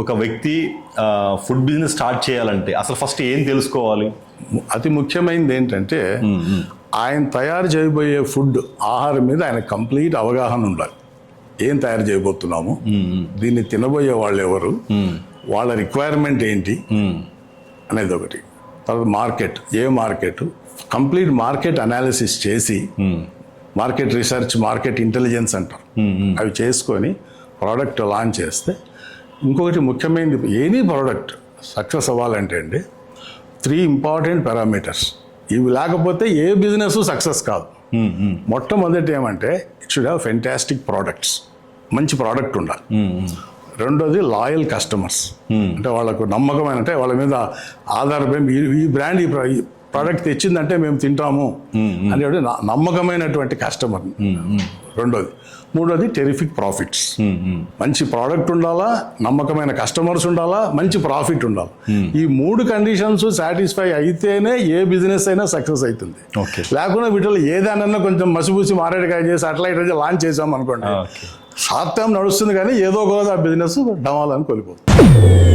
ఒక వ్యక్తి food business start చేయాలంటే అసలు ఫస్ట్ ఏం తెలుసుకోవాలి? అతి ముఖ్యమైనది ఏంటంటే ఆయన తయారు చేయబోయే ఫుడ్ ఆహారం మీద ఆయన కంప్లీట్ అవగాహన ఉండాలి. ఏం తయారు చేయబోతున్నాము, దీన్ని తినబోయే వాళ్ళు ఎవరు, వాళ్ళ రిక్వైర్మెంట్ ఏంటి అనేది ఒకటి. తర్వాత మార్కెట్, ఏ మార్కెట్, కంప్లీట్ మార్కెట్ అనాలిసిస్ చేసి మార్కెట్ రీసెర్చ్, మార్కెట్ ఇంటెలిజెన్స్ అంటారు, అవి చేసుకొని ప్రోడక్ట్ లాంచ్ చేస్తే. ఇంకొకటి ముఖ్యమైనది, ఎనీ ప్రోడక్ట్ సక్సెస్ అవ్వాలంటే అండి 3 ఇంపార్టెంట్ పారామీటర్స్. ఇవి లేకపోతే ఏ బిజినెస్ సక్సెస్ కాదు. మొట్టమొదటి ఏమంటే it should have fantastic products, మంచి ప్రోడక్ట్ ఉండాలి. రెండోది లాయల్ కస్టమర్స్, అంటే వాళ్ళకు నమ్మకమైన, అంటే వాళ్ళ మీద ఆధారపడి ఈ బ్రాండ్ ఈ ప్రోడక్ట్ తెచ్చిందంటే మేము తింటాము అనేది నమ్మకమైనటువంటి కస్టమర్ రెండోది. మూడోది టెరిఫిక్ ప్రాఫిట్స్, మంచి ప్రోడక్ట్ ఉండాలా, నమ్మకమైన కస్టమర్స్ ఉండాలా, మంచి ప్రాఫిట్ ఉండాలి. ఈ 3 కండిషన్స్ సాటిస్ఫై అయితేనే ఏ బిజినెస్ అయినా సక్సెస్ అవుతుంది. లేకుండా వీటిలో ఏదైనా కొంచెం మసిపూసి మారేడుకాయ చేసి అట్లా ఇట్లా లాంచ్ చేసాం అనుకోండి, షార్ట్ టర్మ్ నడుస్తుంది కానీ ఏదో ఒక రోజు ఆ బిజినెస్ డమాలని కోల్పోతుంది.